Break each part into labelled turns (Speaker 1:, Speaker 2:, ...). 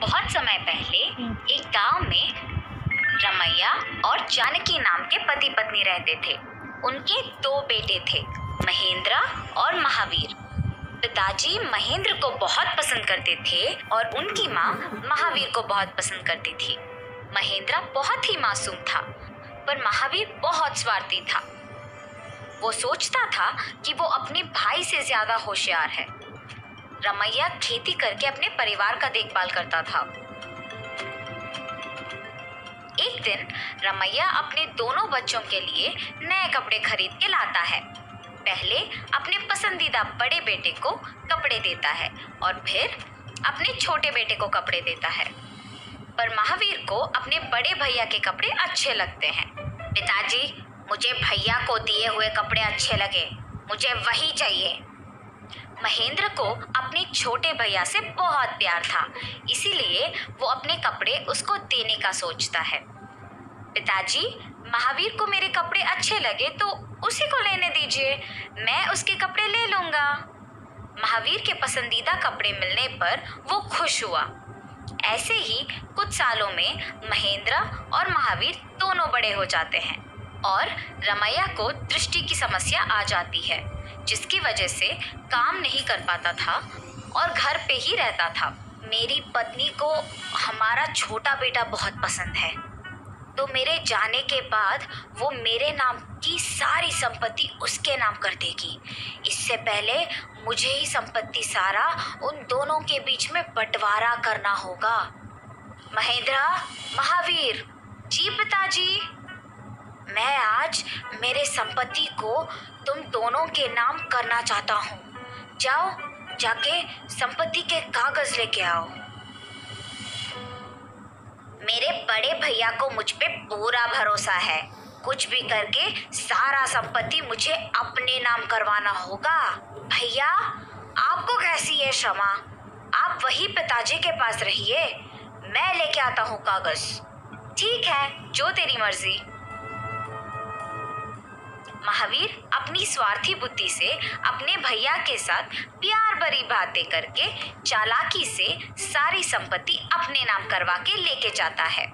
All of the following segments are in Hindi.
Speaker 1: बहुत समय पहले एक गांव में रमैया और जानकी नाम के पति पत्नी रहते थे। उनके दो बेटे थे, महेंद्र और महावीर। पिताजी महेंद्र को बहुत पसंद करते थे और उनकी माँ महावीर को बहुत पसंद करती थी। महेंद्र बहुत ही मासूम था, पर महावीर बहुत स्वार्थी था। वो सोचता था कि वो अपने भाई से ज्यादा होशियार है। रमैया खेती करके अपने परिवार का देखभाल करता था। एक दिन रमैया अपने दोनों बच्चों के लिए नए कपड़े खरीद के लाता है। पहले अपने पसंदीदा बड़े बेटे को कपड़े देता है और फिर अपने छोटे बेटे को कपड़े देता है। पर महावीर को अपने बड़े भैया के कपड़े अच्छे लगते हैं। पिताजी, मुझे भैया को दिए हुए कपड़े अच्छे लगे, मुझे वही चाहिए। महेंद्र को अपने छोटे भैया से बहुत प्यार था, इसीलिए वो अपने कपड़े उसको देने का सोचता है। पिताजी, महावीर को मेरे कपड़े अच्छे लगे तो उसी को लेने दीजिए, मैं उसके कपड़े ले लूंगा। महावीर के पसंदीदा कपड़े मिलने पर वो खुश हुआ। ऐसे ही कुछ सालों में महेंद्र और महावीर दोनों बड़े हो जाते हैं और रमैया को दृष्टि की समस्या आ जाती है, जिसकी वजह से काम नहीं कर पाता था और घर पे ही रहता था। मेरी पत्नी को हमारा छोटा बेटा बहुत पसंद है, तो मेरे जाने के बाद वो मेरे नाम की सारी संपत्ति उसके नाम कर देगी। इससे पहले मुझे ही संपत्ति सारा उन दोनों के बीच में बंटवारा करना होगा। महेंद्र, महावीर, जी पिताजी, मैं आज मेरे संपत्ति को तुम दोनों के नाम करना चाहता हूँ। जाओ, जाके संपत्ति के कागज लेके आओ। मेरे बड़े भैया को मुझ पे पूरा भरोसा है, कुछ भी करके सारा संपत्ति मुझे अपने नाम करवाना होगा। भैया, आपको कैसी है क्षमा? आप वही पिताजी के पास रहिए, मैं लेके आता हूँ कागज। ठीक है, जो तेरी मर्जी। महावीर अपनी स्वार्थी बुद्धि से अपने भैया के साथ प्यार भरी बातें करके चालाकी से सारी संपत्ति अपने नाम करवा के लेके जाता है।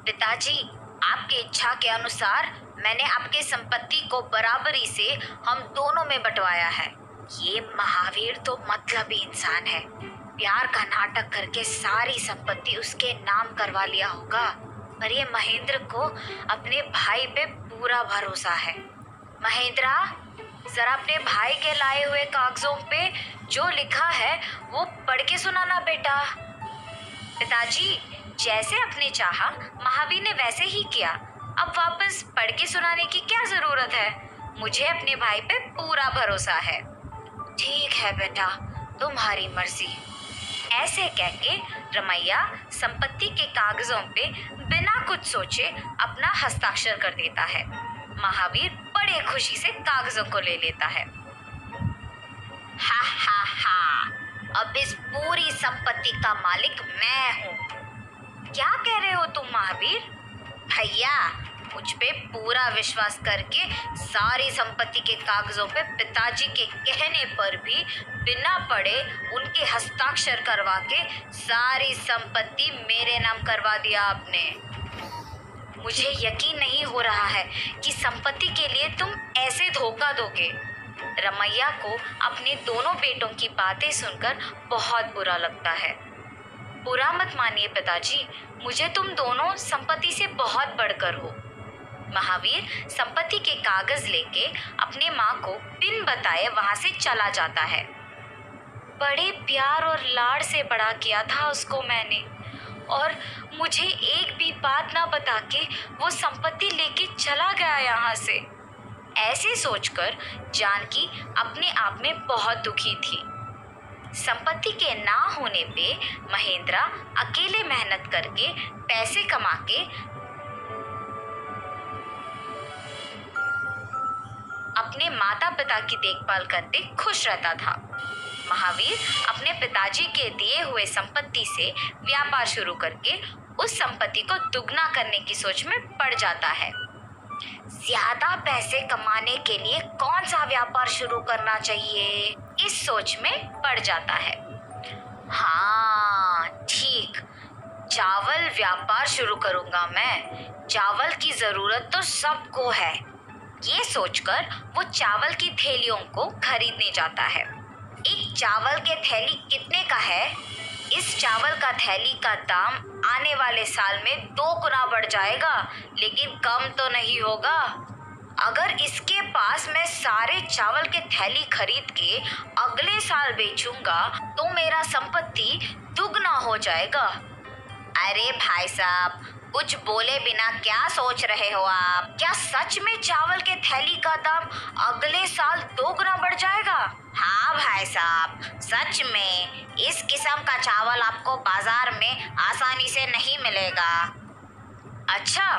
Speaker 1: पिताजी, आपकी इच्छा के अनुसार मैंने आपके संपत्ति को बराबरी से हम दोनों में बंटवाया है। ये महावीर तो मतलबी इंसान है, प्यार का नाटक करके सारी संपत्ति उसके नाम करवा लिया होगा। पर ये महेंद्र को अपने भाई पे पूरा भरोसा है। महेंद्र, जरा अपने भाई के लाए हुए कागजों पे जो लिखा है वो पढ़ के सुनाना बेटा। पिताजी, जैसे अपने चाहा महावीर ने वैसे ही किया। अब वापस पढ़ के सुनाने की क्या जरूरत है? मुझे अपने भाई पे पूरा भरोसा है। ठीक है बेटा, तुम्हारी मर्जी। ऐसे कहके रमैया संपत्ति के कागजों पे बिना कुछ सोचे अपना हस्ताक्षर कर देता है। महावीर बड़े खुशी से कागजों को ले लेता है। हा हा हा, अब इस पूरी संपत्ति का मालिक मैं हूँ। क्या कह रहे हो तुम महावीर? भैया, मुझ पे पूरा विश्वास करके सारी संपत्ति के कागजों पे पिताजी के कहने पर भी बिना पढ़े उनके हस्ताक्षर करवा के सारी संपत्ति मेरे नाम करवा दिया आपने। मुझे यकीन नहीं हो रहा है कि संपत्ति के लिए तुम ऐसे धोखा दोगे। रमैया को अपने दोनों बेटों की बातें सुनकर बहुत बुरा लगता है। बुरा मत मानिए पिताजी, मुझे तुम दोनों संपत्ति से बहुत बढ़कर हो। महावीर संपत्ति के कागज लेके अपने माँ को बिन बताए वहां से चला जाता है। बड़े प्यार और लाड़ से बड़ा किया था उसको मैंने, और मुझे एक भी बात ना बता के वो संपत्ति लेके चला गया यहाँ से। ऐसे सोचकर जानकी अपने आप में बहुत दुखी थी। संपत्ति के ना होने पे महेंद्र अकेले मेहनत करके पैसे कमा के अपने माता पिता की देखभाल करते खुश रहता था। महावीर अपने पिताजी के दिए हुए संपत्ति से व्यापार शुरू करके उस संपत्ति को दुगना करने की सोच में पड़ जाता है। ज्यादा पैसे कमाने के लिए कौन सा व्यापार शुरू करना चाहिए, इस सोच में पड़ जाता है। हाँ ठीक, चावल व्यापार शुरू करूंगा मैं। चावल की जरूरत तो सबको है। ये सोचकर वो चावल की थैलियों को खरीदने जाता है। एक चावल के थैली कितने का है? इस चावल का थैली का दाम आने वाले साल में 2 गुना बढ़ जाएगा, लेकिन कम तो नहीं होगा। अगर इसके पास मैं सारे चावल के थैली खरीद के अगले साल बेचूंगा तो मेरा संपत्ति दुगना हो जाएगा। अरे भाई साहब, कुछ बोले बिना क्या सोच रहे हो आप? क्या सच में चावल के थैली का दाम अगले साल 2 गुना बढ़ जाएगा? हाँ भाई साहब, सच में इस किस्म का चावल आपको बाजार में आसानी से नहीं मिलेगा। अच्छा,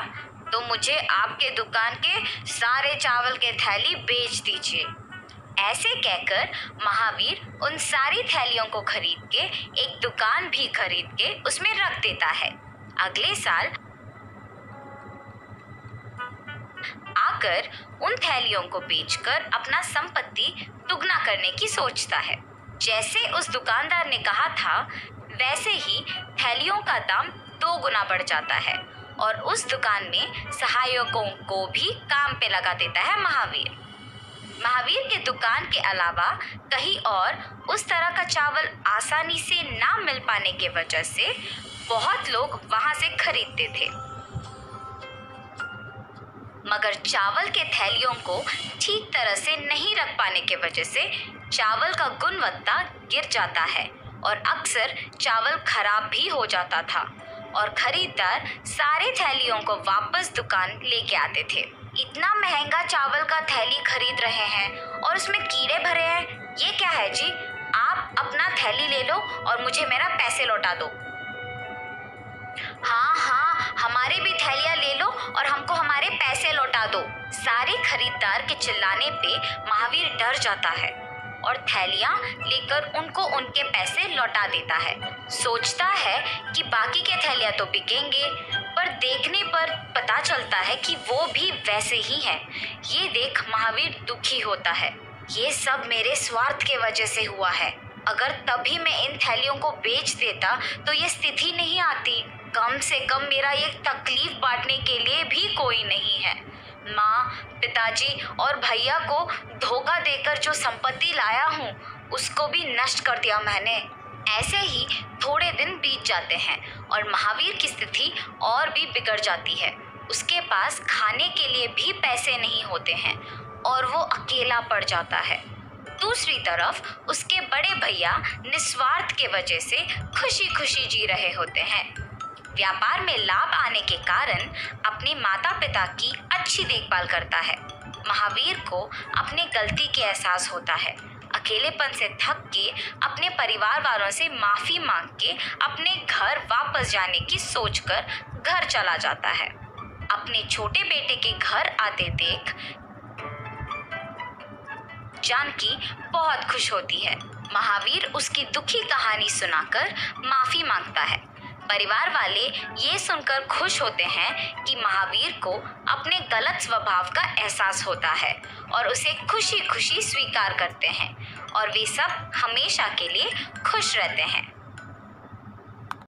Speaker 1: तो मुझे आपके दुकान के सारे चावल के थैली बेच दीजिए। ऐसे कहकर महावीर उन सारी थैलियों को खरीद के एक दुकान भी खरीद के उसमें रख देता है। अगले साल आकर उन थैलियों को बेचकर अपना संपत्ति दुगना करने की सोचता है। जैसे उस दुकानदार ने कहा था, वैसे ही थैलियों का दाम 2 गुना बढ़ जाता है और उस दुकान में सहायकों को भी काम पे लगा देता है महावीर। महावीर के दुकान के अलावा कहीं और उस तरह का चावल आसानी से ना मिल पाने के वजह से बहुत लोग वहां से खरीदते थे, मगर चावल के थैलियों को ठीक तरह से नहीं रख पाने के वजह से चावल का गुणवत्ता गिर जाता है और अक्सर चावल खराब भी हो जाता था और खरीदार सारे थैलियों को वापस दुकान लेके आते थे। इतना महंगा चावल का थैली खरीद रहे हैं और उसमें कीड़े भरे हैं, ये क्या है जी? आप अपना थैली ले लो और मुझे मेरा पैसे लौटा दो। हाँ हाँ, हमारी भी थैलियाँ ले लो और हमको हमारे पैसे लौटा दो। सारे खरीदार के चिल्लाने पे महावीर डर जाता है और थैलियाँ लेकर उनको उनके पैसे लौटा देता है। सोचता है कि बाकी के थैलियाँ तो बिकेंगे, पर देखने पर पता चलता है कि वो भी वैसे ही है। ये देख महावीर दुखी होता है। ये सब मेरे स्वार्थ के वजह से हुआ है। अगर तभी मैं इन थैलियों को बेच देता तो ये स्थिति नहीं आती। कम से कम मेरा ये तकलीफ बांटने के लिए भी कोई नहीं है। माँ, पिताजी और भैया को धोखा देकर जो संपत्ति लाया हूँ उसको भी नष्ट कर दिया मैंने। ऐसे ही थोड़े दिन बीत जाते हैं और महावीर की स्थिति और भी बिगड़ जाती है। उसके पास खाने के लिए भी पैसे नहीं होते हैं और वो अकेला पड़ जाता है। दूसरी तरफ उसके बड़े भैया निस्वार्थ के वजह से खुशी खुशी जी रहे होते हैं। व्यापार में लाभ आने के कारण अपने माता पिता की अच्छी देखभाल करता है। महावीर को अपने गलती के एहसास होता है। अकेलेपन से थक के अपने परिवार वालों से माफी मांग के अपने घर वापस जाने की सोचकर घर चला जाता है। अपने छोटे बेटे के घर आते देख जानकी बहुत खुश होती है। महावीर उसकी दुखी कहानी सुनाकर माफी मांगता है। परिवार वाले ये सुनकर खुश होते हैं कि महावीर को अपने गलत स्वभाव का एहसास होता है और उसे खुशी खुशी स्वीकार करते हैं और वे सब हमेशा के लिए खुश रहते हैं।